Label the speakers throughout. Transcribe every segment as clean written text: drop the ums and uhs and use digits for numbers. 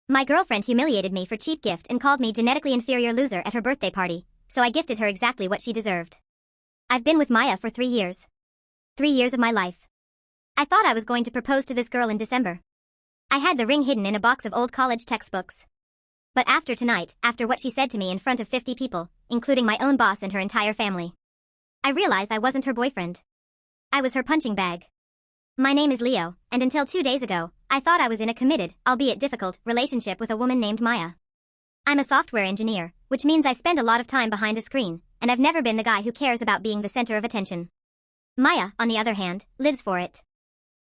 Speaker 1: My girlfriend humiliated me for cheap gift and called me genetically inferior loser at her birthday party, so I gifted her exactly what she deserved. I've been with Maya for 3 years. 3 years of my life. I thought I was going to propose to this girl in December. I had the ring hidden in a box of old college textbooks. But after tonight, after what she said to me in front of 50 people, including my own boss and her entire family, I realized I wasn't her boyfriend. I was her punching bag. My name is Leo, and until 2 days ago, I thought I was in a committed, albeit difficult, relationship with a woman named Maya. I'm a software engineer, which means I spend a lot of time behind a screen, and I've never been the guy who cares about being the center of attention. Maya, on the other hand, lives for it.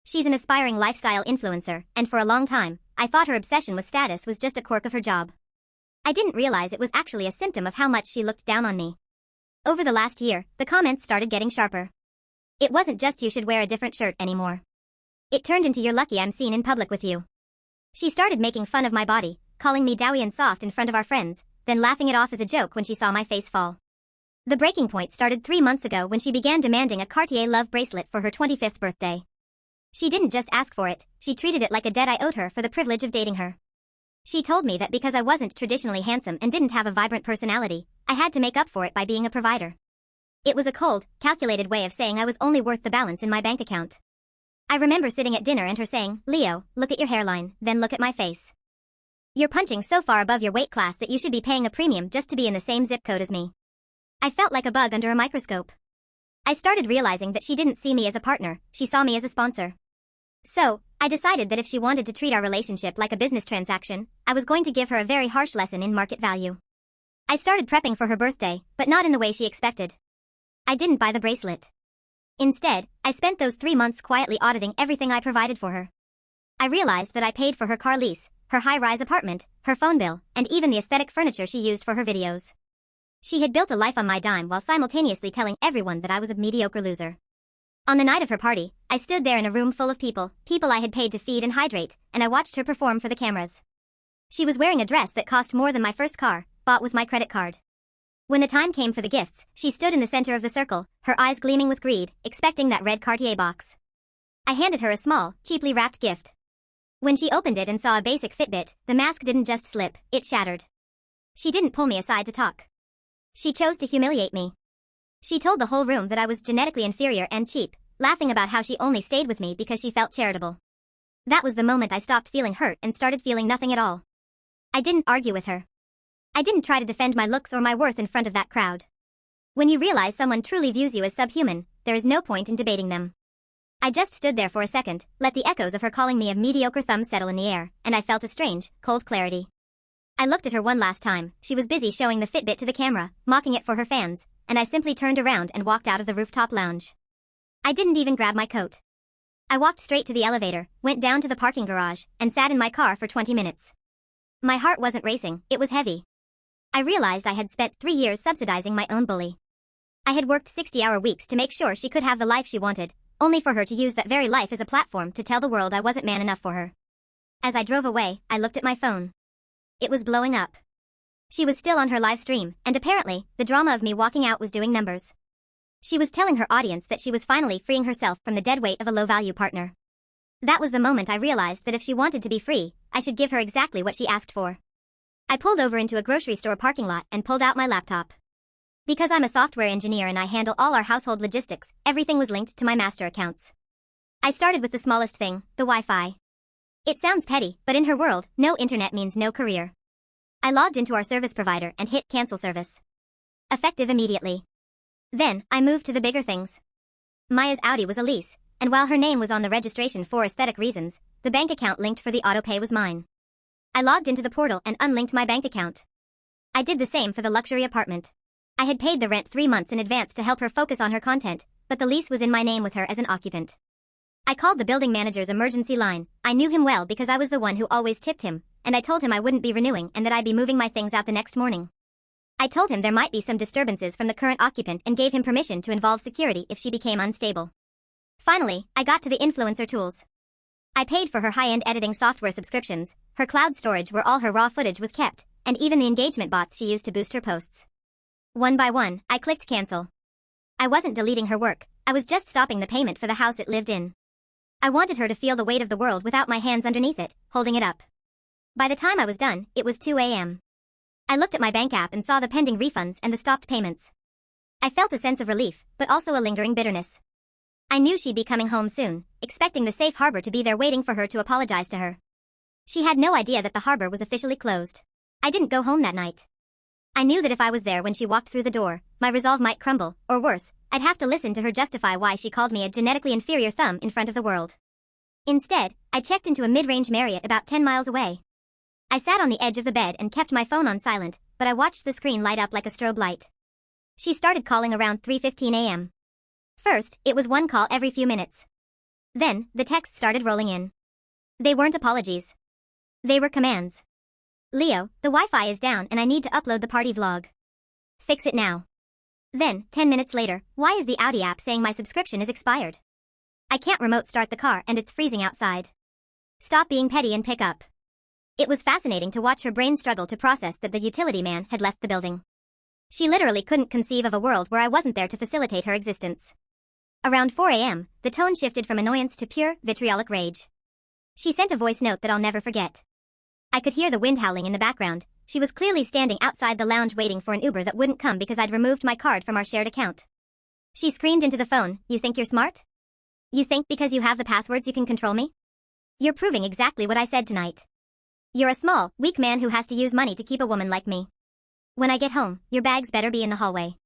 Speaker 1: She's an aspiring lifestyle influencer, and for a long time, I thought her obsession with status was just a quirk of her job. I didn't realize it was actually a symptom of how much she looked down on me. Over the last year, the comments started getting sharper. It wasn't just "you should wear a different shirt" anymore. It turned into "you're lucky I'm seen in public with you." She started making fun of my body, calling me doughy and soft in front of our friends, then laughing it off as a joke when she saw my face fall. The breaking point started 3 months ago when she began demanding a Cartier love bracelet for her 25th birthday. She didn't just ask for it, she treated it like a debt I owed her for the privilege of dating her. She told me that because I wasn't traditionally handsome and didn't have a vibrant personality, I had to make up for it by being a provider. It was a cold, calculated way of saying I was only worth the balance in my bank account. I remember sitting at dinner and her saying, "Leo, look at your hairline, then look at my face. You're punching so far above your weight class that you should be paying a premium just to be in the same zip code as me." I felt like a bug under a microscope. I started realizing that she didn't see me as a partner, she saw me as a sponsor. So, I decided that if she wanted to treat our relationship like a business transaction, I was going to give her a very harsh lesson in market value. I started prepping for her birthday, but not in the way she expected. I didn't buy the bracelet. Instead, I spent those 3 months quietly auditing everything I provided for her. I realized that I paid for her car lease, her high-rise apartment, her phone bill, and even the aesthetic furniture she used for her videos. She had built a life on my dime while simultaneously telling everyone that I was a mediocre loser. On the night of her party, I stood there in a room full of people I had paid to feed and hydrate, and I watched her perform for the cameras. She was wearing a dress that cost more than my first car, bought with my credit card. When the time came for the gifts, she stood in the center of the circle, her eyes gleaming with greed, expecting that red Cartier box. I handed her a small, cheaply wrapped gift. When she opened it and saw a basic Fitbit, the mask didn't just slip, it shattered. She didn't pull me aside to talk. She chose to humiliate me. She told the whole room that I was genetically inferior and cheap, laughing about how she only stayed with me because she felt charitable. That was the moment I stopped feeling hurt and started feeling nothing at all. I didn't argue with her. I didn't try to defend my looks or my worth in front of that crowd. When you realize someone truly views you as subhuman, there is no point in debating them. I just stood there for a second, let the echoes of her calling me a mediocre thumb settle in the air, and I felt a strange, cold clarity. I looked at her one last time, she was busy showing the Fitbit to the camera, mocking it for her fans, and I simply turned around and walked out of the rooftop lounge. I didn't even grab my coat. I walked straight to the elevator, went down to the parking garage, and sat in my car for 20 minutes. My heart wasn't racing, it was heavy. I realized I had spent 3 years subsidizing my own bully. I had worked 60-hour weeks to make sure she could have the life she wanted, only for her to use that very life as a platform to tell the world I wasn't man enough for her. As I drove away, I looked at my phone. It was blowing up. She was still on her live stream, and apparently, the drama of me walking out was doing numbers. She was telling her audience that she was finally freeing herself from the dead weight of a low-value partner. That was the moment I realized that if she wanted to be free, I should give her exactly what she asked for. I pulled over into a grocery store parking lot and pulled out my laptop. Because I'm a software engineer and I handle all our household logistics, everything was linked to my master accounts. I started with the smallest thing, the Wi-Fi. It sounds petty, but in her world, no internet means no career. I logged into our service provider and hit cancel service. Effective immediately. Then, I moved to the bigger things. Maya's Audi was a lease, and while her name was on the registration for aesthetic reasons, the bank account linked for the autopay was mine. I logged into the portal and unlinked my bank account. I did the same for the luxury apartment. I had paid the rent 3 months in advance to help her focus on her content, but the lease was in my name with her as an occupant. I called the building manager's emergency line. I knew him well because I was the one who always tipped him, and I told him I wouldn't be renewing and that I'd be moving my things out the next morning. I told him there might be some disturbances from the current occupant and gave him permission to involve security if she became unstable. Finally, I got to the influencer tools. I paid for her high-end editing software subscriptions, her cloud storage where all her raw footage was kept, and even the engagement bots she used to boost her posts. One by one, I clicked cancel. I wasn't deleting her work, I was just stopping the payment for the house it lived in. I wanted her to feel the weight of the world without my hands underneath it, holding it up. By the time I was done, it was 2 a.m. I looked at my bank app and saw the pending refunds and the stopped payments. I felt a sense of relief, but also a lingering bitterness. I knew she'd be coming home soon, expecting the safe harbor to be there waiting for her to apologize to her. She had no idea that the harbor was officially closed. I didn't go home that night. I knew that if I was there when she walked through the door, my resolve might crumble, or worse, I'd have to listen to her justify why she called me a genetically inferior thumb in front of the world. Instead, I checked into a mid-range Marriott about 10 miles away. I sat on the edge of the bed and kept my phone on silent, but I watched the screen light up like a strobe light. She started calling around 3:15 a.m. First, it was one call every few minutes. Then, the texts started rolling in. They weren't apologies. They were commands. Leo, the Wi-Fi is down and I need to upload the party vlog. Fix it now. Then, 10 minutes later, why is the Audi app saying my subscription is expired? I can't remote start the car and it's freezing outside. Stop being petty and pick up. It was fascinating to watch her brain struggle to process that the utility man had left the building. She literally couldn't conceive of a world where I wasn't there to facilitate her existence. Around 4 a.m., the tone shifted from annoyance to pure, vitriolic rage. She sent a voice note that I'll never forget. I could hear the wind howling in the background. She was clearly standing outside the lounge waiting for an Uber that wouldn't come because I'd removed my card from our shared account. She screamed into the phone, "You think you're smart? You think because you have the passwords you can control me? You're proving exactly what I said tonight. You're a small, weak man who has to use money to keep a woman like me. When I get home, your bags better be in the hallway."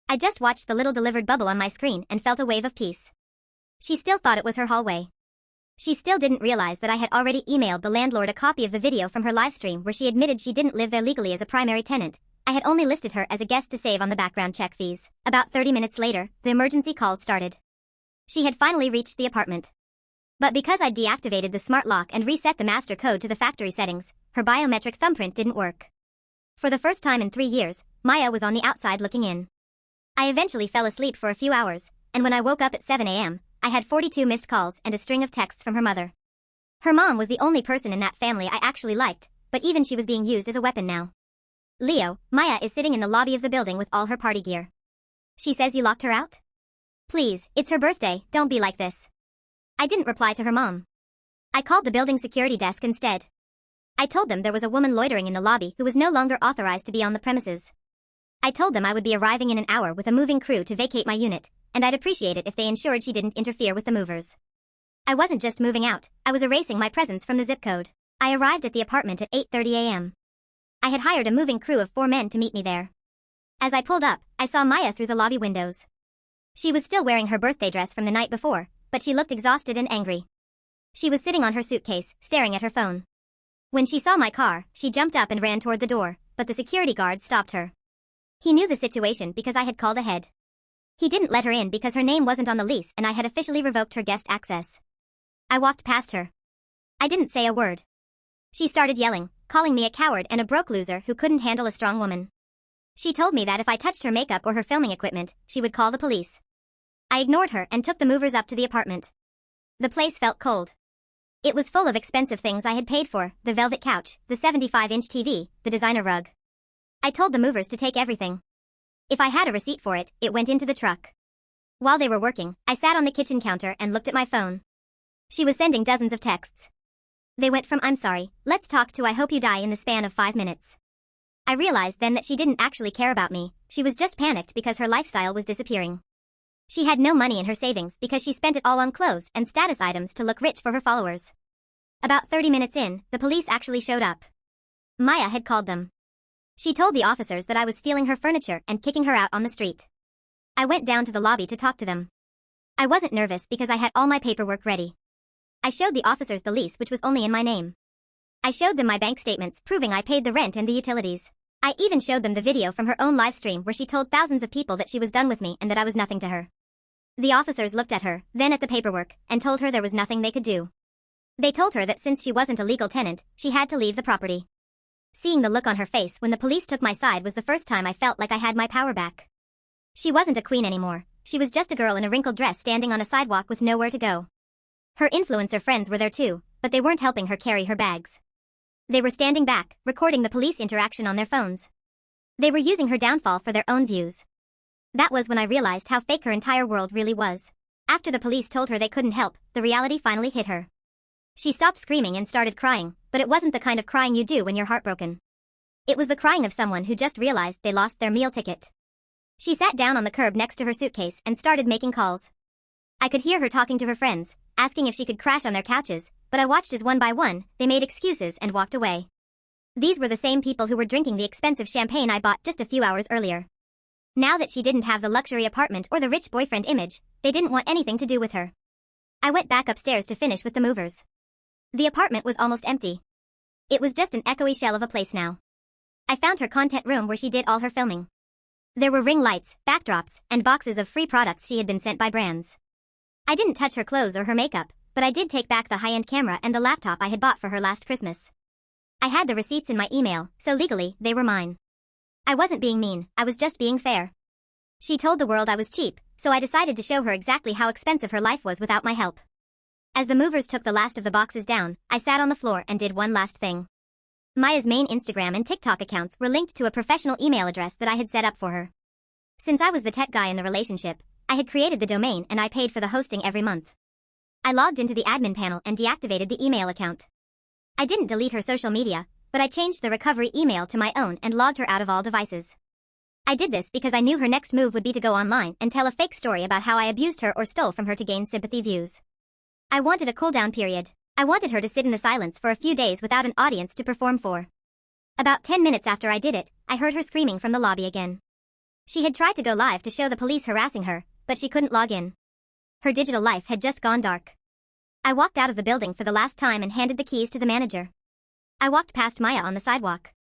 Speaker 1: I just watched the little delivered bubble on my screen and felt a wave of peace. She still thought it was her hallway. She still didn't realize that I had already emailed the landlord a copy of the video from her livestream where she admitted she didn't live there legally as a primary tenant. I had only listed her as a guest to save on the background check fees. About 30 minutes later, the emergency calls started. She had finally reached the apartment. But because I'd deactivated the smart lock and reset the master code to the factory settings, her biometric thumbprint didn't work. For the first time in 3 years, Maya was on the outside looking in. I eventually fell asleep for a few hours, and when I woke up at 7 a.m., I had 42 missed calls and a string of texts from her mother. Her mom was the only person in that family I actually liked, but even she was being used as a weapon now. "Leo, Maya is sitting in the lobby of the building with all her party gear. She says you locked her out? Please, it's her birthday, don't be like this." I didn't reply to her mom. I called the building security desk instead. I told them there was a woman loitering in the lobby who was no longer authorized to be on the premises. I told them I would be arriving in an hour with a moving crew to vacate my unit, and I'd appreciate it if they ensured she didn't interfere with the movers. I wasn't just moving out, I was erasing my presence from the zip code. I arrived at the apartment at 8:30 a.m. I had hired a moving crew of 4 men to meet me there. As I pulled up, I saw Maya through the lobby windows. She was still wearing her birthday dress from the night before, but she looked exhausted and angry. She was sitting on her suitcase, staring at her phone. When she saw my car, she jumped up and ran toward the door, but the security guard stopped her. He knew the situation because I had called ahead. He didn't let her in because her name wasn't on the lease and I had officially revoked her guest access. I walked past her. I didn't say a word. She started yelling, calling me a coward and a broke loser who couldn't handle a strong woman. She told me that if I touched her makeup or her filming equipment, she would call the police. I ignored her and took the movers up to the apartment. The place felt cold. It was full of expensive things I had paid for, the velvet couch, the 75-inch TV, the designer rug. I told the movers to take everything. If I had a receipt for it, it went into the truck. While they were working, I sat on the kitchen counter and looked at my phone. She was sending dozens of texts. They went from "I'm sorry, let's talk" to "I hope you die" in the span of 5 minutes. I realized then that she didn't actually care about me, she was just panicked because her lifestyle was disappearing. She had no money in her savings because she spent it all on clothes and status items to look rich for her followers. About 30 minutes in, the police actually showed up. Maya had called them. She told the officers that I was stealing her furniture and kicking her out on the street. I went down to the lobby to talk to them. I wasn't nervous because I had all my paperwork ready. I showed the officers the lease, which was only in my name. I showed them my bank statements proving I paid the rent and the utilities. I even showed them the video from her own live stream where she told thousands of people that she was done with me and that I was nothing to her. The officers looked at her, then at the paperwork, and told her there was nothing they could do. They told her that since she wasn't a legal tenant, she had to leave the property. Seeing the look on her face when the police took my side was the first time I felt like I had my power back. She wasn't a queen anymore, she was just a girl in a wrinkled dress standing on a sidewalk with nowhere to go. Her influencer friends were there too, but they weren't helping her carry her bags. They were standing back, recording the police interaction on their phones. They were using her downfall for their own views. That was when I realized how fake her entire world really was. After the police told her they couldn't help, the reality finally hit her. She stopped screaming and started crying, but it wasn't the kind of crying you do when you're heartbroken. It was the crying of someone who just realized they lost their meal ticket. She sat down on the curb next to her suitcase and started making calls. I could hear her talking to her friends, asking if she could crash on their couches, but I watched as one by one, they made excuses and walked away. These were the same people who were drinking the expensive champagne I bought just a few hours earlier. Now that she didn't have the luxury apartment or the rich boyfriend image, they didn't want anything to do with her. I went back upstairs to finish with the movers. The apartment was almost empty. It was just an echoey shell of a place now. I found her content room where she did all her filming. There were ring lights, backdrops, and boxes of free products she had been sent by brands. I didn't touch her clothes or her makeup, but I did take back the high-end camera and the laptop I had bought for her last Christmas. I had the receipts in my email, so legally, they were mine. I wasn't being mean, I was just being fair. She told the world I was cheap, so I decided to show her exactly how expensive her life was without my help. As the movers took the last of the boxes down, I sat on the floor and did one last thing. Maya's main Instagram and TikTok accounts were linked to a professional email address that I had set up for her. Since I was the tech guy in the relationship, I had created the domain and I paid for the hosting every month. I logged into the admin panel and deactivated the email account. I didn't delete her social media, but I changed the recovery email to my own and logged her out of all devices. I did this because I knew her next move would be to go online and tell a fake story about how I abused her or stole from her to gain sympathy views. I wanted a cool-down period. I wanted her to sit in the silence for a few days without an audience to perform for. About 10 minutes after I did it, I heard her screaming from the lobby again. She had tried to go live to show the police harassing her, but she couldn't log in. Her digital life had just gone dark. I walked out of the building for the last time and handed the keys to the manager. I walked past Maya on the sidewalk.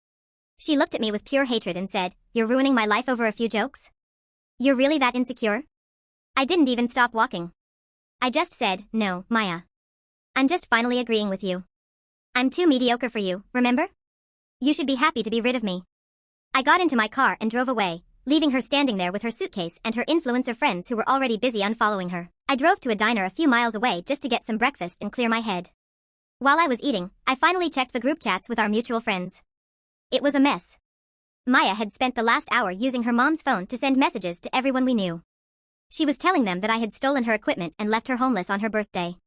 Speaker 1: She looked at me with pure hatred and said, "You're ruining my life over a few jokes? You're really that insecure?" I didn't even stop walking. I just said, "No, Maya. I'm just finally agreeing with you. I'm too mediocre for you, remember? You should be happy to be rid of me." I got into my car and drove away, leaving her standing there with her suitcase and her influencer friends who were already busy unfollowing her. I drove to a diner a few miles away just to get some breakfast and clear my head. While I was eating, I finally checked the group chats with our mutual friends. It was a mess. Maya had spent the last hour using her mom's phone to send messages to everyone we knew. She was telling them that I had stolen her equipment and left her homeless on her birthday.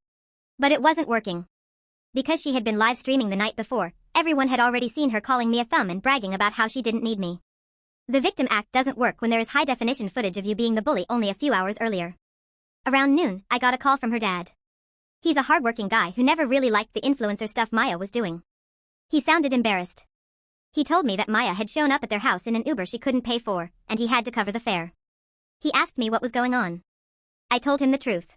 Speaker 1: But it wasn't working. Because she had been live streaming the night before, everyone had already seen her calling me a thumb and bragging about how she didn't need me. The victim act doesn't work when there is high-definition footage of you being the bully only a few hours earlier. Around noon, I got a call from her dad. He's a hardworking guy who never really liked the influencer stuff Maya was doing. He sounded embarrassed. He told me that Maya had shown up at their house in an Uber she couldn't pay for, and he had to cover the fare. He asked me what was going on. I told him the truth.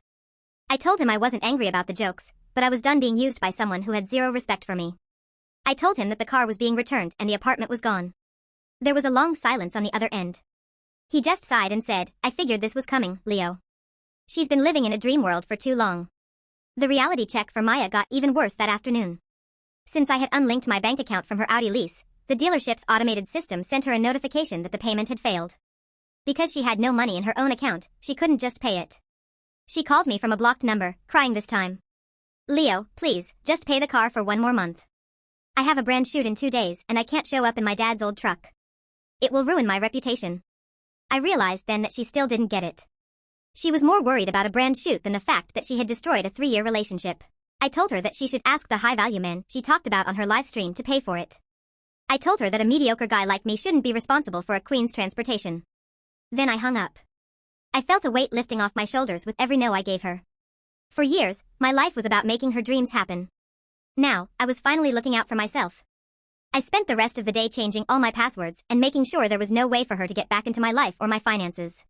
Speaker 1: I told him I wasn't angry about the jokes, but I was done being used by someone who had zero respect for me. I told him that the car was being returned and the apartment was gone. There was a long silence on the other end. He just sighed and said, "I figured this was coming, Leo. She's been living in a dream world for too long." The reality check for Maya got even worse that afternoon. Since I had unlinked my bank account from her Audi lease, the dealership's automated system sent her a notification that the payment had failed. Because she had no money in her own account, she couldn't just pay it. She called me from a blocked number, crying this time. "Leo, please, just pay the car for one more month. I have a brand shoot in 2 days and I can't show up in my dad's old truck. It will ruin my reputation." I realized then that she still didn't get it. She was more worried about a brand shoot than the fact that she had destroyed a 3-year relationship. I told her that she should ask the high-value men she talked about on her live stream to pay for it. I told her that a mediocre guy like me shouldn't be responsible for a queen's transportation. Then I hung up. I felt a weight lifting off my shoulders with every no I gave her. For years, my life was about making her dreams happen. Now, I was finally looking out for myself. I spent the rest of the day changing all my passwords and making sure there was no way for her to get back into my life or my finances.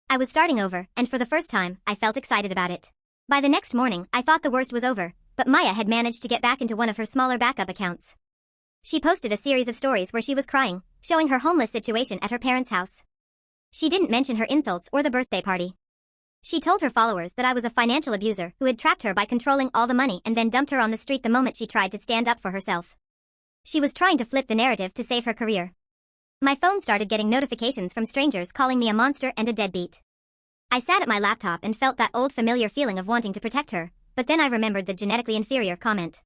Speaker 1: I was starting over, and for the first time, I felt excited about it. By the next morning, I thought the worst was over, but Maya had managed to get back into one of her smaller backup accounts. She posted a series of stories where she was crying, showing her homeless situation at her parents' house. She didn't mention her insults or the birthday party. She told her followers that I was a financial abuser who had trapped her by controlling all the money and then dumped her on the street the moment she tried to stand up for herself. She was trying to flip the narrative to save her career. My phone started getting notifications from strangers calling me a monster and a deadbeat. I sat at my laptop and felt that old familiar feeling of wanting to protect her, but then I remembered the genetically inferior comment.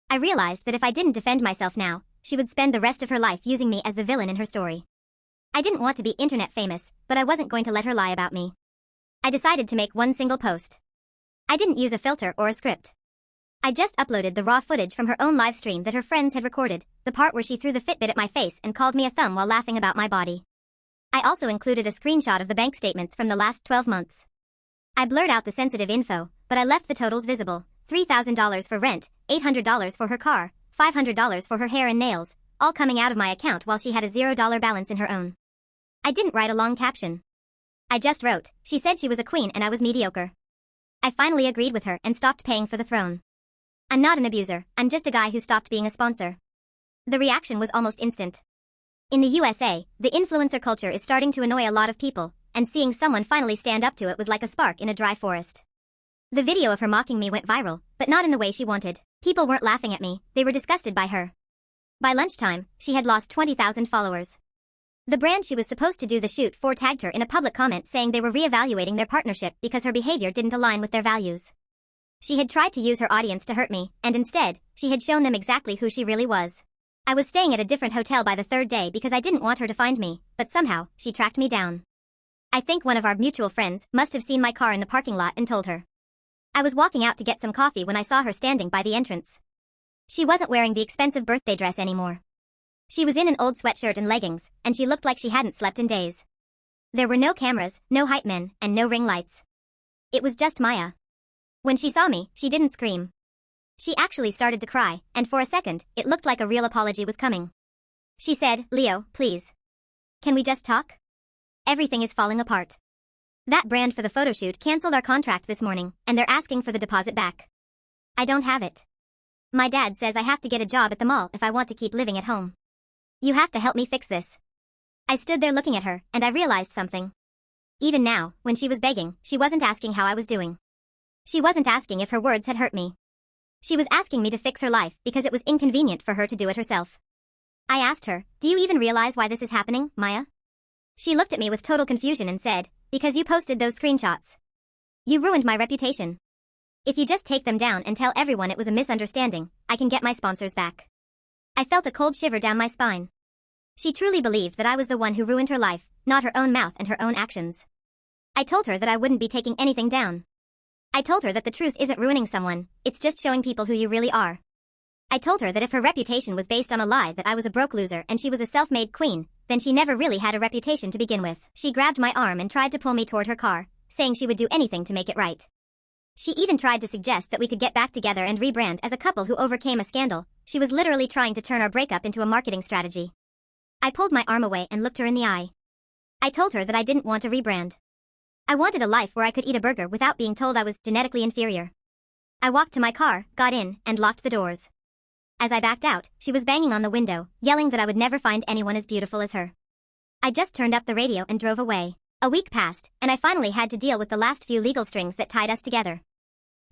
Speaker 1: I realized that if I didn't defend myself now, she would spend the rest of her life using me as the villain in her story. I didn't want to be internet famous, but I wasn't going to let her lie about me. I decided to make one single post. I didn't use a filter or a script. I just uploaded the raw footage from her own live stream that her friends had recorded, the part where she threw the Fitbit at my face and called me a thumb while laughing about my body. I also included a screenshot of the bank statements from the last 12 months. I blurred out the sensitive info, but I left the totals visible: $3,000 for rent, $800 for her car, $500 for her hair and nails, all coming out of my account while she had a $0 balance in her own. I didn't write a long caption. I just wrote, she said she was a queen and I was mediocre. I finally agreed with her and stopped paying for the throne. I'm not an abuser, I'm just a guy who stopped being a sponsor. The reaction was almost instant. In the USA, the influencer culture is starting to annoy a lot of people, and seeing someone finally stand up to it was like a spark in a dry forest. The video of her mocking me went viral, but not in the way she wanted. People weren't laughing at me, they were disgusted by her. By lunchtime, she had lost 20,000 followers. The brand she was supposed to do the shoot for tagged her in a public comment saying they were reevaluating their partnership because her behavior didn't align with their values. She had tried to use her audience to hurt me, and instead, she had shown them exactly who she really was. I was staying at a different hotel by the third day because I didn't want her to find me, but somehow, she tracked me down. I think one of our mutual friends must have seen my car in the parking lot and told her. I was walking out to get some coffee when I saw her standing by the entrance. She wasn't wearing the expensive birthday dress anymore. She was in an old sweatshirt and leggings, and she looked like she hadn't slept in days. There were no cameras, no hype men, and no ring lights. It was just Maya. When she saw me, she didn't scream. She actually started to cry, and for a second, it looked like a real apology was coming. She said, "Leo, please. Can we just talk? Everything is falling apart. That brand for the photoshoot canceled our contract this morning, and they're asking for the deposit back. I don't have it. My dad says I have to get a job at the mall if I want to keep living at home. You have to help me fix this." I stood there looking at her, and I realized something. Even now, when she was begging, she wasn't asking how I was doing. She wasn't asking if her words had hurt me. She was asking me to fix her life because it was inconvenient for her to do it herself. I asked her, "Do you even realize why this is happening, Maya?" She looked at me with total confusion and said, "Because you posted those screenshots. You ruined my reputation. If you just take them down and tell everyone it was a misunderstanding, I can get my sponsors back." I felt a cold shiver down my spine. She truly believed that I was the one who ruined her life, not her own mouth and her own actions. I told her that I wouldn't be taking anything down. I told her that the truth isn't ruining someone, it's just showing people who you really are. I told her that if her reputation was based on a lie that I was a broke loser and she was a self-made queen, then she never really had a reputation to begin with. She grabbed my arm and tried to pull me toward her car, saying she would do anything to make it right. She even tried to suggest that we could get back together and rebrand as a couple who overcame a scandal. She was literally trying to turn our breakup into a marketing strategy. I pulled my arm away and looked her in the eye. I told her that I didn't want to rebrand. I wanted a life where I could eat a burger without being told I was genetically inferior. I walked to my car, got in, and locked the doors. As I backed out, she was banging on the window, yelling that I would never find anyone as beautiful as her. I just turned up the radio and drove away. A week passed, and I finally had to deal with the last few legal strings that tied us together.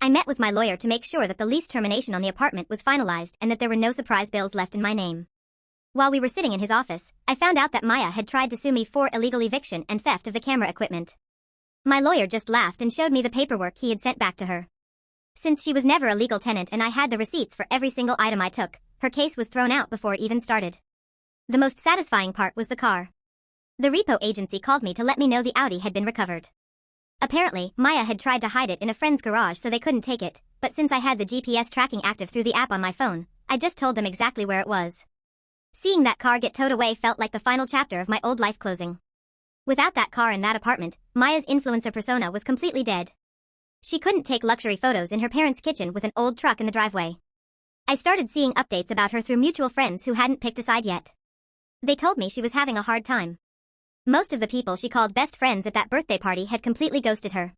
Speaker 1: I met with my lawyer to make sure that the lease termination on the apartment was finalized and that there were no surprise bills left in my name. While we were sitting in his office, I found out that Maya had tried to sue me for illegal eviction and theft of the camera equipment. My lawyer just laughed and showed me the paperwork he had sent back to her. Since she was never a legal tenant and I had the receipts for every single item I took, her case was thrown out before it even started. The most satisfying part was the car. The repo agency called me to let me know the Audi had been recovered. Apparently, Maya had tried to hide it in a friend's garage so they couldn't take it, but since I had the GPS tracking active through the app on my phone, I just told them exactly where it was. Seeing that car get towed away felt like the final chapter of my old life closing. Without that car and that apartment, Maya's influencer persona was completely dead. She couldn't take luxury photos in her parents' kitchen with an old truck in the driveway. I started seeing updates about her through mutual friends who hadn't picked a side yet. They told me she was having a hard time. Most of the people she called best friends at that birthday party had completely ghosted her.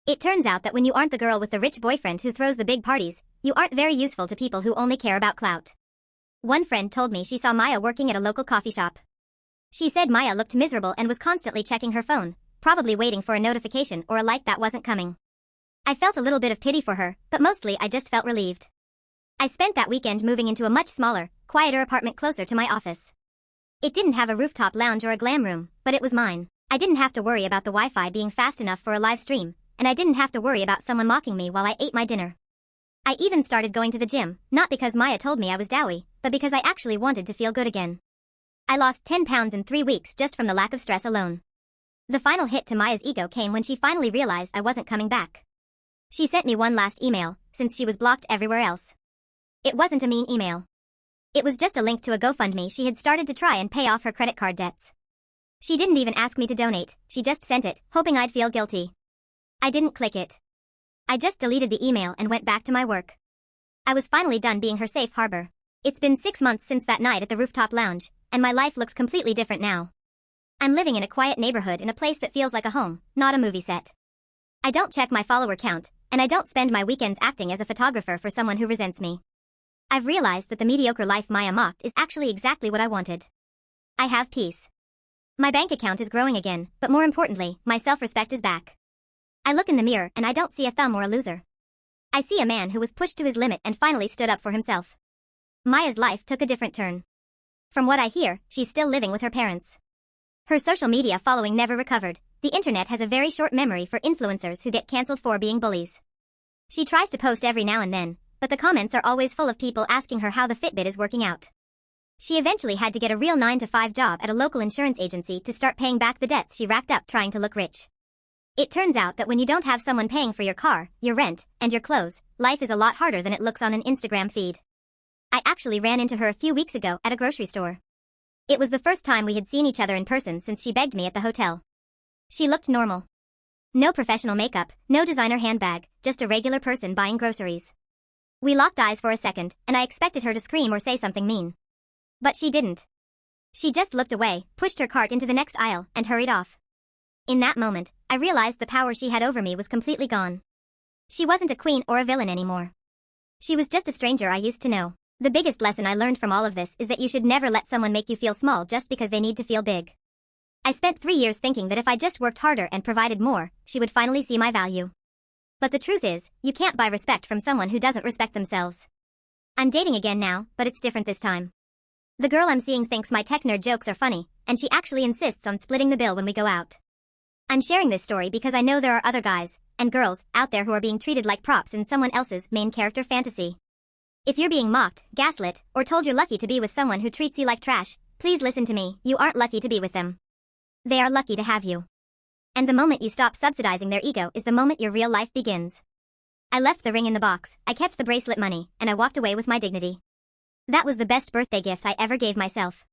Speaker 1: It turns out that when you aren't the girl with the rich boyfriend who throws the big parties, you aren't very useful to people who only care about clout. One friend told me she saw Maya working at a local coffee shop. She said Maya looked miserable and was constantly checking her phone, probably waiting for a notification or a like that wasn't coming. I felt a little bit of pity for her, but mostly I just felt relieved. I spent that weekend moving into a much smaller, quieter apartment closer to my office. It didn't have a rooftop lounge or a glam room, but it was mine. I didn't have to worry about the Wi-Fi being fast enough for a live stream, and I didn't have to worry about someone mocking me while I ate my dinner. I even started going to the gym, not because Maya told me I was doughy, but because I actually wanted to feel good again. I lost 10 pounds in 3 weeks just from the lack of stress alone. The final hit to Maya's ego came when she finally realized I wasn't coming back. She sent me one last email, since she was blocked everywhere else. It wasn't a mean email. It was just a link to a GoFundMe she had started to try and pay off her credit card debts. She didn't even ask me to donate, she just sent it, hoping I'd feel guilty. I didn't click it. I just deleted the email and went back to my work. I was finally done being her safe harbor. It's been 6 months since that night at the rooftop lounge, and my life looks completely different now. I'm living in a quiet neighborhood in a place that feels like a home, not a movie set. I don't check my follower count, and I don't spend my weekends acting as a photographer for someone who resents me. I've realized that the mediocre life Maya mocked is actually exactly what I wanted. I have peace. My bank account is growing again, but more importantly, my self-respect is back. I look in the mirror and I don't see a thumb or a loser. I see a man who was pushed to his limit and finally stood up for himself. Maya's life took a different turn. From what I hear, she's still living with her parents. Her social media following never recovered. The internet has a very short memory for influencers who get cancelled for being bullies. She tries to post every now and then, but the comments are always full of people asking her how the Fitbit is working out. She eventually had to get a real 9-to-5 job at a local insurance agency to start paying back the debts she racked up trying to look rich. It turns out that when you don't have someone paying for your car, your rent, and your clothes, life is a lot harder than it looks on an Instagram feed. I actually ran into her a few weeks ago at a grocery store. It was the first time we had seen each other in person since she begged me at the hotel. She looked normal. No professional makeup, no designer handbag, just a regular person buying groceries. We locked eyes for a second, and I expected her to scream or say something mean. But she didn't. She just looked away, pushed her cart into the next aisle, and hurried off. In that moment, I realized the power she had over me was completely gone. She wasn't a queen or a villain anymore. She was just a stranger I used to know. The biggest lesson I learned from all of this is that you should never let someone make you feel small just because they need to feel big. I spent 3 years thinking that if I just worked harder and provided more, she would finally see my value. But the truth is, you can't buy respect from someone who doesn't respect themselves. I'm dating again now, but it's different this time. The girl I'm seeing thinks my tech nerd jokes are funny, and she actually insists on splitting the bill when we go out. I'm sharing this story because I know there are other guys, and girls, out there who are being treated like props in someone else's main character fantasy. If you're being mocked, gaslit, or told you're lucky to be with someone who treats you like trash, please listen to me, you aren't lucky to be with them. They are lucky to have you. And the moment you stop subsidizing their ego is the moment your real life begins. I left the ring in the box, I kept the bracelet money, and I walked away with my dignity. That was the best birthday gift I ever gave myself.